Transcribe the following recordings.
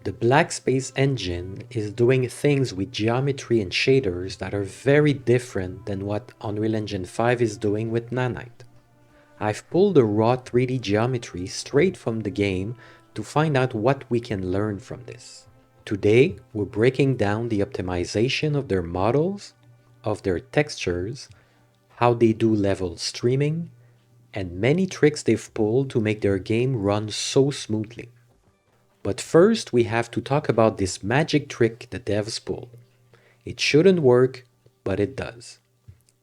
The BlackSpace Engine is doing things with geometry and shaders that are very different than what Unreal Engine 5 is doing with Nanite. I've pulled the raw 3D geometry straight from the game to find out what we can learn from this. Today, we're breaking down the optimization of their models, of their textures, how they do level streaming, and many tricks they've pulled to make their game run so smoothly. But first, we have to talk about this magic trick the devs pulled. It shouldn't work, but it does.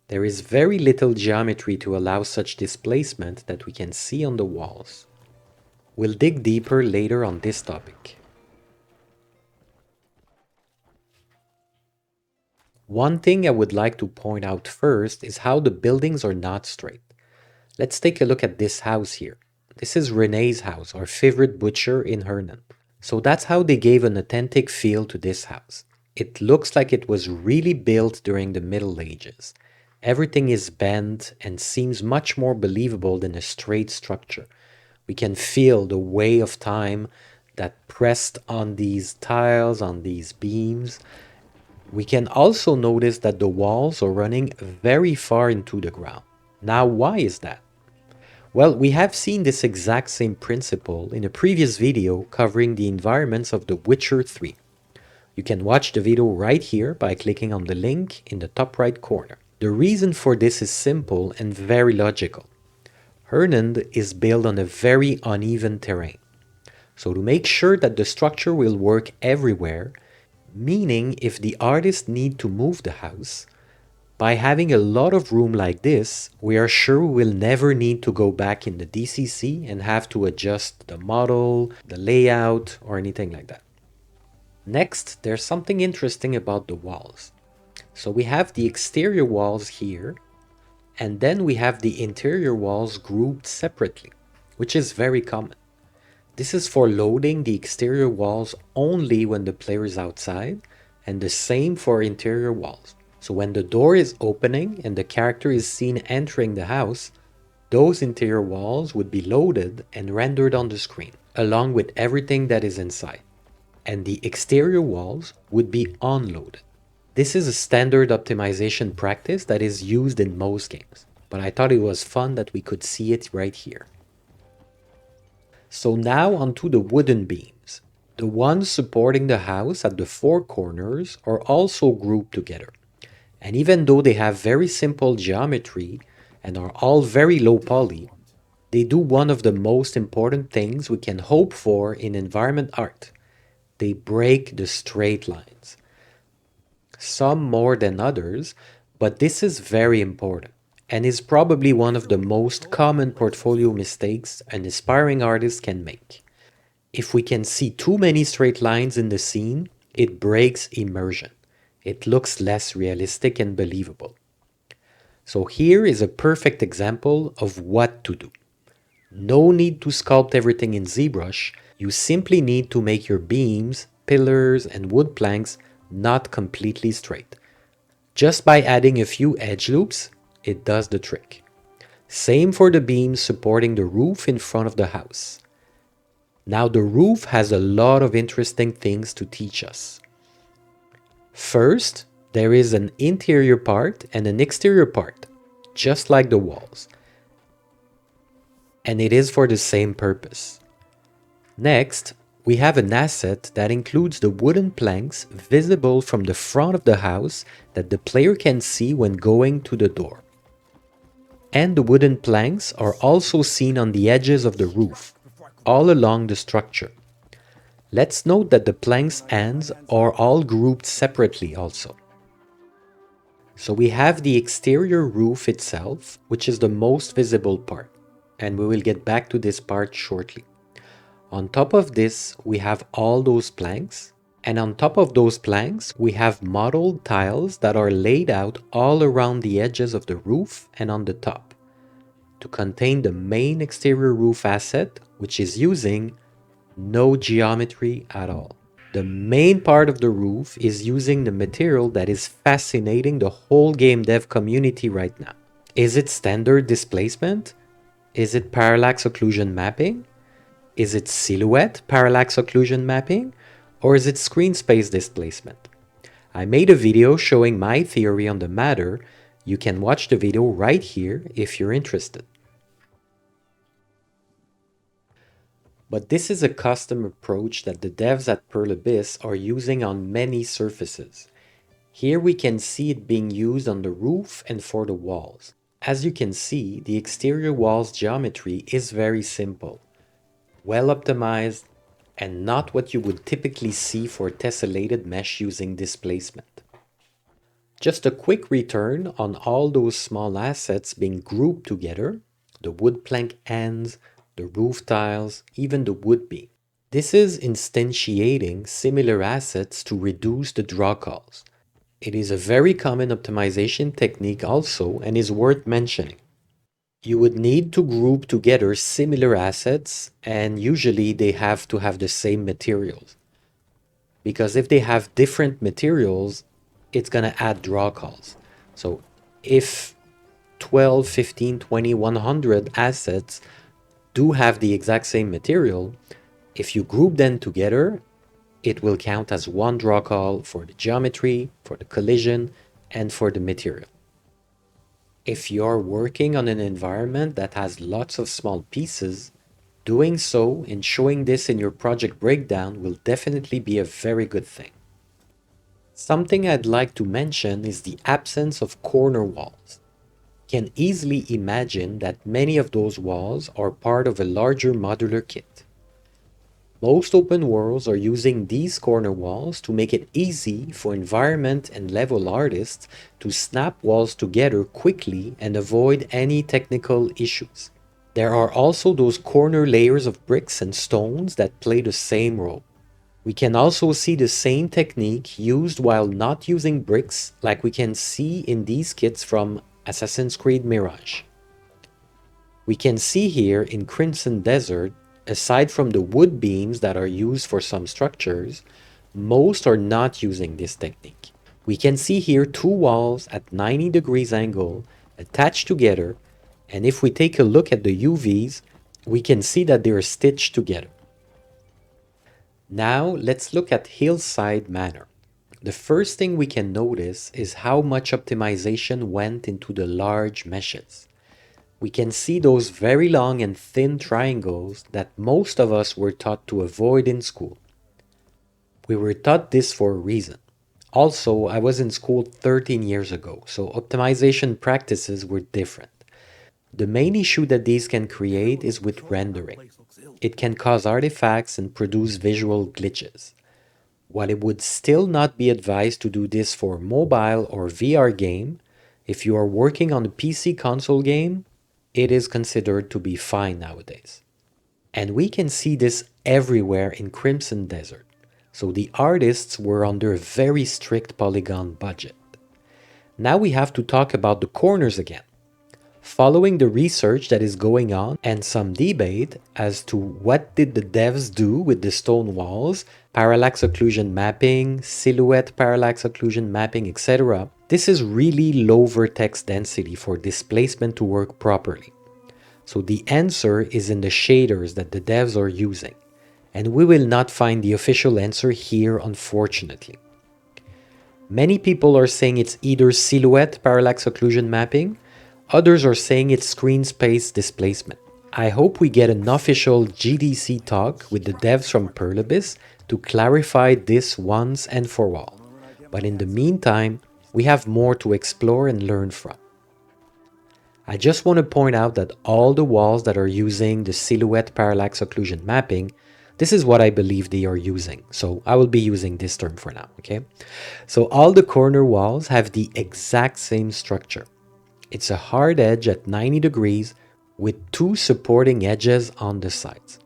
There is very little geometry to allow such displacement that we can see on the walls. We'll dig deeper later on this topic. One thing I would like to point out first is how the buildings are not straight. Let's take a look at this house here. This is Renee's house, our favorite butcher in Hernan. So that's how they gave an authentic feel to this house. It looks like it was really built during the Middle Ages. Everything is bent and seems much more believable than a straight structure. We can feel the weight of time that pressed on these tiles, on these beams. We can also notice that the walls are running very far into the ground. Now, why is that? Well, we have seen this exact same principle in a previous video covering the environments of The Witcher 3. You can watch the video right here by clicking on the link in the top right corner. The reason for this is simple and very logical. Hernan is built on a very uneven terrain. So to make sure that the structure will work everywhere, meaning if the artists need to move the house, by having a lot of room like this, we are sure we will never need to go back in the DCC and have to adjust the model, the layout, or anything like that. Next, there's something interesting about the walls. So we have the exterior walls here, and then we have the interior walls grouped separately, which is very common. This is for loading the exterior walls only when the player is outside, and the same for interior walls. So when the door is opening and the character is seen entering the house, those interior walls would be loaded and rendered on the screen, along with everything that is inside. And the exterior walls would be unloaded. This is a standard optimization practice that is used in most games, but I thought it was fun that we could see it right here. So now onto the wooden beams. The ones supporting the house at the four corners are also grouped together. And even though they have very simple geometry and are all very low poly, they do one of the most important things we can hope for in environment art. They break the straight lines. Some more than others, but this is very important and is probably one of the most common portfolio mistakes an aspiring artist can make. If we can see too many straight lines in the scene, it breaks immersion. It looks less realistic and believable. So here is a perfect example of what to do. No need to sculpt everything in ZBrush, you simply need to make your beams, pillars, and wood planks not completely straight. Just by adding a few edge loops, it does the trick. Same for the beams supporting the roof in front of the house. Now the roof has a lot of interesting things to teach us. First, there is an interior part and an exterior part, just like the walls. And it is for the same purpose. Next, we have an asset that includes the wooden planks visible from the front of the house that the player can see when going to the door. And the wooden planks are also seen on the edges of the roof, all along the structure. Let's note that the planks' ends are all grouped separately also. So we have the exterior roof itself, which is the most visible part, and we will get back to this part shortly. On top of this, we have all those planks, and on top of those planks, we have modeled tiles that are laid out all around the edges of the roof and on the top, to contain the main exterior roof asset, which is using no geometry at all. The main part of the roof is using the material that is fascinating the whole game dev community right now. Is it standard displacement? Is it parallax occlusion mapping? Is it silhouette parallax occlusion mapping? Or is it screen space displacement? I made a video showing my theory on the matter. You can watch the video right here if you're interested. But this is a custom approach that the devs at Perlabis are using on many surfaces. Here we can see it being used on the roof and for the walls. As you can see, the exterior walls geometry is very simple, well optimized, and not what you would typically see for tessellated mesh using displacement. Just a quick return on all those small assets being grouped together, the wood plank ends, the roof tiles, even the wood beam. This is instantiating similar assets to reduce the draw calls. It is a very common optimization technique also and is worth mentioning. You would need to group together similar assets, and usually they have to have the same materials. Because if they have different materials, it's going to add draw calls. So if 12, 15, 20, 100 assets do have the exact same material, if you group them together, it will count as one draw call for the geometry, for the collision, and for the material. If you're working on an environment that has lots of small pieces, doing so and showing this in your project breakdown will definitely be a very good thing. Something I'd like to mention is the absence of corner walls. You can easily imagine that many of those walls are part of a larger modular kit. Most open worlds are using these corner walls to make it easy for environment and level artists to snap walls together quickly and avoid any technical issues. There are also those corner layers of bricks and stones that play the same role. We can also see the same technique used while not using bricks, like we can see in these kits from Assassin's Creed Mirage. We can see here in Crimson Desert, aside from the wood beams that are used for some structures, most are not using this technique. We can see here two walls at 90 degrees angle attached together, and if we take a look at the UVs, we can see that they are stitched together. Now let's look at Hillside Manor. The first thing we can notice is how much optimization went into the large meshes. We can see those very long and thin triangles that most of us were taught to avoid in school. We were taught this for a reason. Also, I was in school 13 years ago, so optimization practices were different. The main issue that these can create is with rendering. It can cause artifacts and produce visual glitches. While it would still not be advised to do this for a mobile or VR game, if you are working on a PC console game, it is considered to be fine nowadays. And we can see this everywhere in Crimson Desert. So the artists were under a very strict polygon budget. Now we have to talk about the corners again. Following the research that is going on and some debate as to what did the devs do with the stone walls, parallax occlusion mapping, silhouette parallax occlusion mapping, etc., this is really low vertex density for displacement to work properly. So the answer is in the shaders that the devs are using, and we will not find the official answer here, unfortunately. Many people are saying it's either silhouette parallax occlusion mapping, others are saying it's screen space displacement. I hope we get an official GDC talk with the devs from Perlabis to clarify this once and for all. But in the meantime, we have more to explore and learn from. I just want to point out that all the walls that are using the silhouette parallax occlusion mapping, this is what I believe they are using. So I will be using this term for now, okay? So all the corner walls have the exact same structure. It's a hard edge at 90 degrees with two supporting edges on the sides.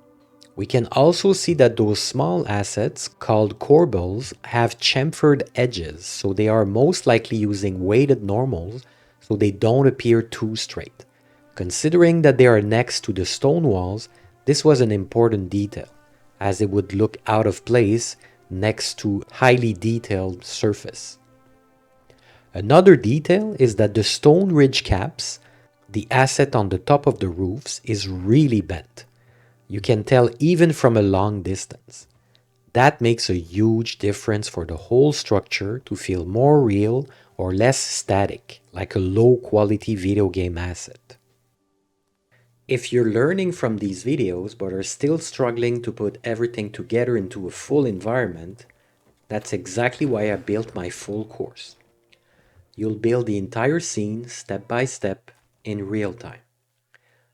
We can also see that those small assets called corbels have chamfered edges, so they are most likely using weighted normals so they don't appear too straight. Considering that they are next to the stone walls, this was an important detail, as it would look out of place next to highly detailed surface. Another detail is that the stone ridge caps, the asset on the top of the roofs, is really bent. You can tell even from a long distance. That makes a huge difference for the whole structure to feel more real or less static, like a low-quality video game asset. If you're learning from these videos but are still struggling to put everything together into a full environment, that's exactly why I built my full course. You'll build the entire scene step by step in real time,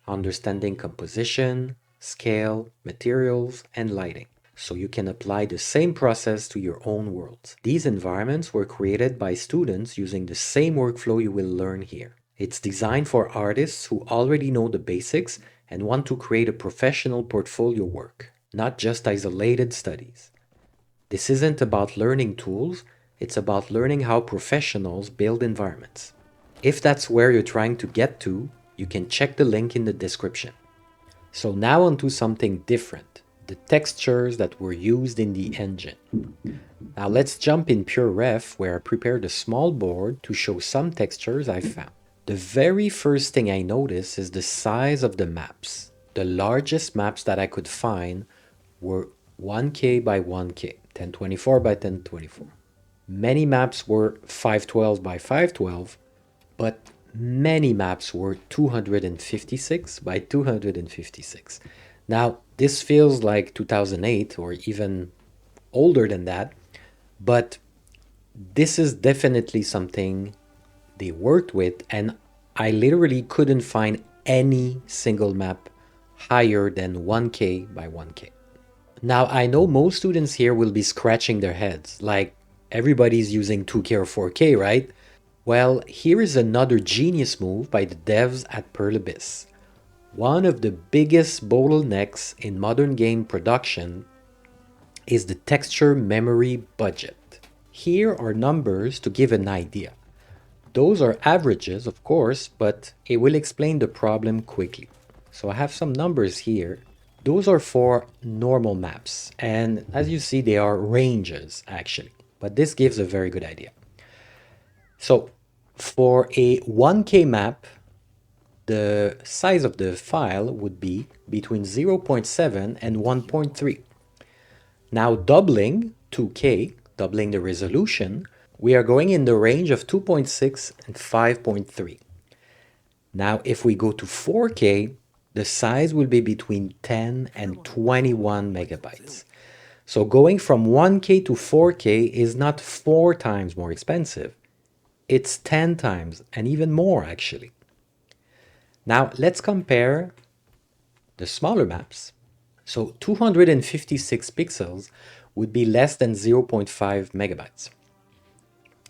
understanding composition, scale, materials, and lighting, so you can apply the same process to your own worlds. These environments were created by students using the same workflow you will learn here. It's designed for artists who already know the basics and want to create a professional portfolio work, not just isolated studies. This isn't about learning tools, it's about learning how professionals build environments. If that's where you're trying to get to, you can check the link in the description. So now onto something different, the textures that were used in the engine. Now let's jump in PureRef where I prepared a small board to show some textures I found. The very first thing I noticed is the size of the maps. The largest maps that I could find were 1K by 1K, 1024 by 1024. Many maps were 512 by 512, but many maps were 256 by 256. Now, this feels like 2008 or even older than that, but this is definitely something they worked with, and I literally couldn't find any single map higher than 1K by 1K. Now, I know most students here will be scratching their heads, like everybody's using 2K or 4K, right? Well, here is another genius move by the devs at Pearl Abyss. One of the biggest bottlenecks in modern game production is the texture memory budget. Here are numbers to give an idea. Those are averages, of course, but it will explain the problem quickly. So I have some numbers here. Those are for normal maps, and as you see, they are ranges actually, but this gives a very good idea. So for a 1K map, the size of the file would be between 0.7 and 1.3. Now doubling 2K, doubling the resolution, we are going in the range of 2.6 and 5.3. Now if we go to 4K, the size will be between 10 and 21 megabytes. So going from 1K to 4K is not 4 times more expensive. It's 10 times and even more actually. Now let's compare the smaller maps. So 256 pixels would be less than 0.5 megabytes.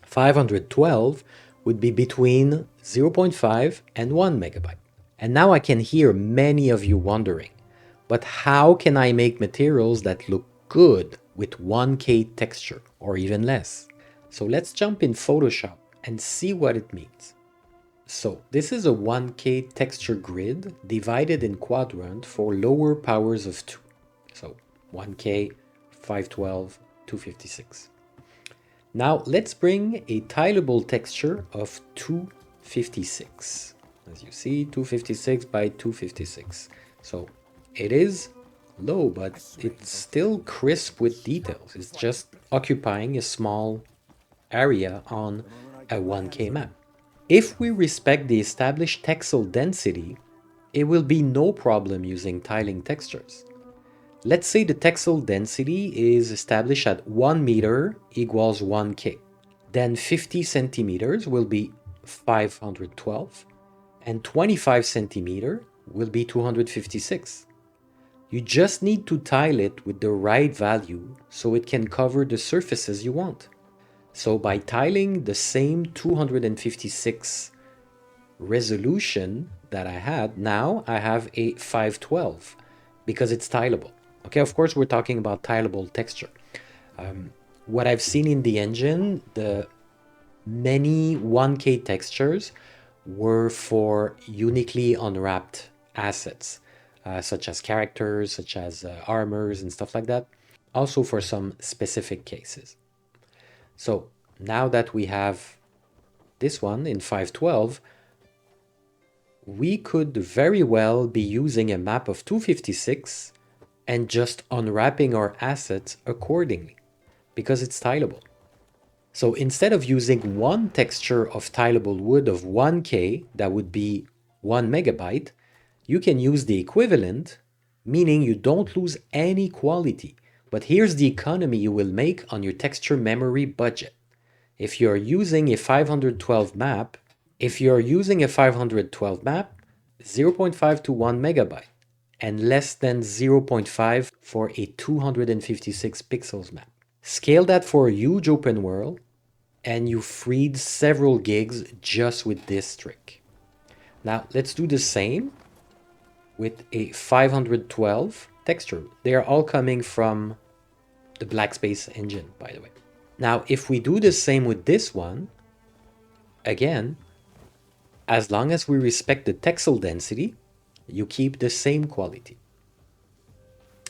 512 would be between 0.5 and 1 megabyte. And now I can hear many of you wondering, but how can I make materials that look good with 1K texture or even less? So let's jump in Photoshop and see what it means. So this is a 1K texture grid divided in quadrant for lower powers of 2. So 1K, 512, 256. Now let's bring a tileable texture of 256. As you see, 256 by 256. So it is low, but it's still crisp with details. It's just occupying a small area on a 1K map. If we respect the established Texel density, it will be no problem using tiling textures. Let's say the Texel density is established at 1 meter equals 1K. Then 50 centimeters will be 512, and 25 centimeter will be 256. You just need to tile it with the right value so it can cover the surfaces you want. So by tiling the same 256 resolution that I had, now I have a 512 because it's tileable. Okay, of course we're talking about tileable texture. What I've seen in the engine, the many 1K textures were for uniquely unwrapped assets, such as characters, such as armors and stuff like that. Also for some specific cases. So now that we have this one in 512, we could very well be using a map of 256 and just unwrapping our assets accordingly because it's tileable. So instead of using one texture of tileable wood of 1K, that would be 1 megabyte, you can use the equivalent, meaning you don't lose any quality. But here's the economy you will make on your texture memory budget. If you're using a 512 map, 0.5 to 1 megabyte, and less than 0.5 for a 256 pixels map. Scale that for a huge open world, and you freed several gigs just with this trick. Now let's do the same with a 512 texture. They are all coming from the BlackSpace Engine, by the way. Now if we do the same with this one, again, as long as we respect the Texel density, you keep the same quality.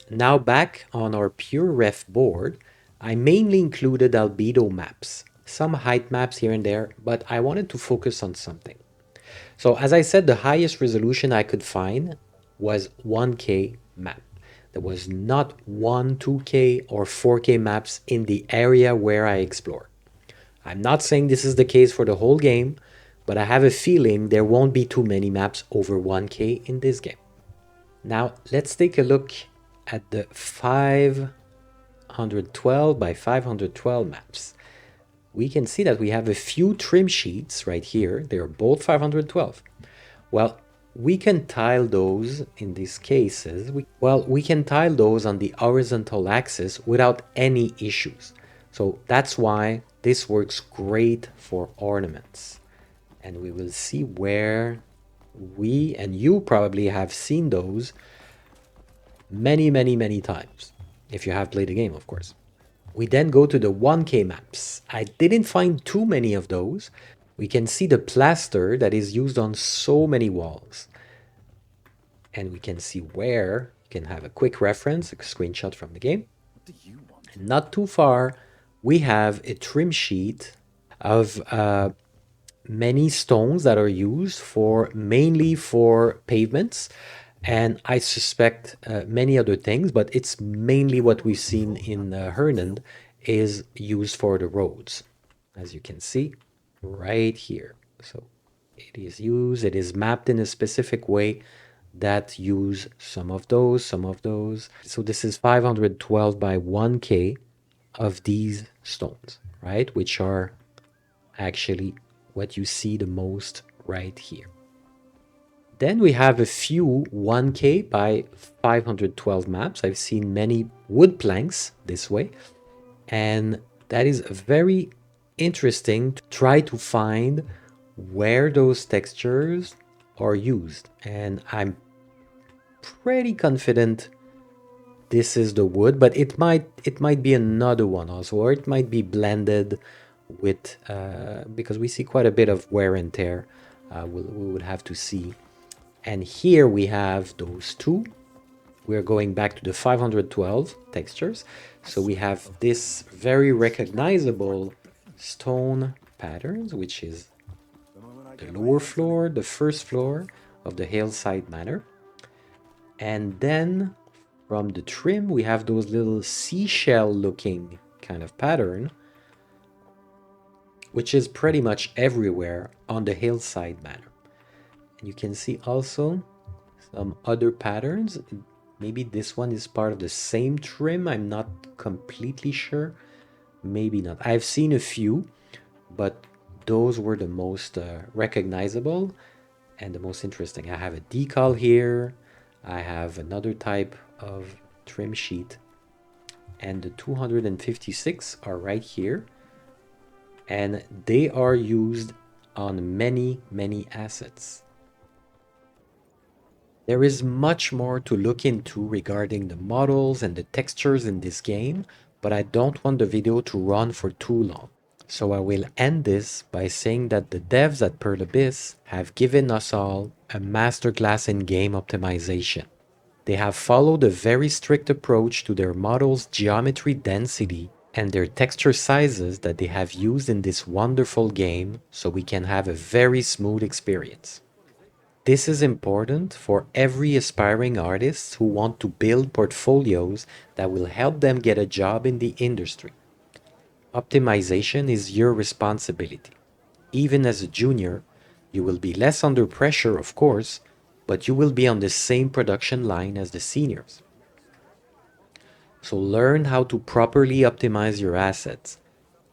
Now back on our pure ref board, I mainly included albedo maps, some height maps here and there, but I wanted to focus on something. So as I said, the highest resolution I could find was 1K map. There was not 2K or 4K maps in the area where I explore. I'm not saying this is the case for the whole game, but I have a feeling there won't be too many maps over 1K in this game. Now let's take a look at the 512 by 512 maps. We can see that we have a few trim sheets right here. They're both 512. Well, we can tile those in these cases. We can tile those on the horizontal axis without any issues. So that's why this works great for ornaments. And we will see where we and you probably have seen those many times, if you have played the game, of course. We then go to the 1K maps. I didn't find too many of those. We can see the plaster that is used on so many walls. And we can see where you can have a quick reference, a screenshot from the game. And not too far, we have a trim sheet of many stones that are used mainly for pavements, and I suspect many other things, but it's mainly what we've seen in Hernan is used for the roads, as you can see right here. So it is mapped in a specific way that use some of those. So this is 512 by 1K of these stones, right? Which are actually what you see the most right here. Then we have a few 1K by 512 maps. I've seen many wood planks this way, and that is very interesting to try to find where those textures are used. And I'm pretty confident this is the wood, but it might be another one also, or it might be blended with because we see quite a bit of wear and tear. We would have to see. And here we have those two. We're going back to the 512 textures. So we have this very recognizable stone patterns, which is the lower floor, the first floor of the Hillside Manor. And then from the trim, we have those little seashell looking kind of pattern, which is pretty much everywhere on the Hillside Manor. And you can see also some other patterns. Maybe this one is part of the same trim. I'm not completely sure. Maybe not. I've seen a few, but those were the most recognizable and the most interesting. I have a decal here. I have another type of trim sheet. And the 256 are right here. And they are used on many assets. There is much more to look into regarding the models and the textures in this game, but I don't want the video to run for too long. So I will end this by saying that the devs at Pearl Abyss have given us all a masterclass in game optimization. They have followed a very strict approach to their models' geometry density and their texture sizes that they have used in this wonderful game so we can have a very smooth experience. This is important for every aspiring artist who want to build portfolios that will help them get a job in the industry. Optimization is your responsibility. Even as a junior, you will be less under pressure, of course, but you will be on the same production line as the seniors. So learn how to properly optimize your assets.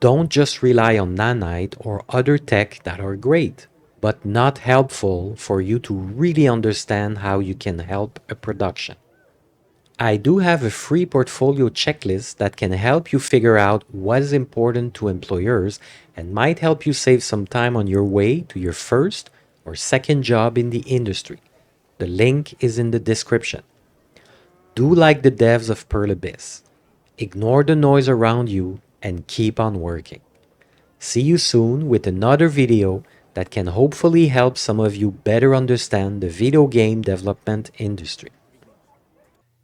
Don't just rely on Nanite or other tech that are great, but not helpful for you to really understand how you can help a production. I do have a free portfolio checklist that can help you figure out what is important to employers and might help you save some time on your way to your first or second job in the industry. The link is in the description. Do like the devs of Pearl Abyss. Ignore the noise around you and keep on working. See you soon with another video that can hopefully help some of you better understand the video game development industry.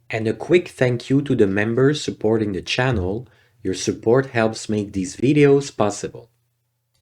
And a quick thank you to the members supporting the channel. Your support helps make these videos possible.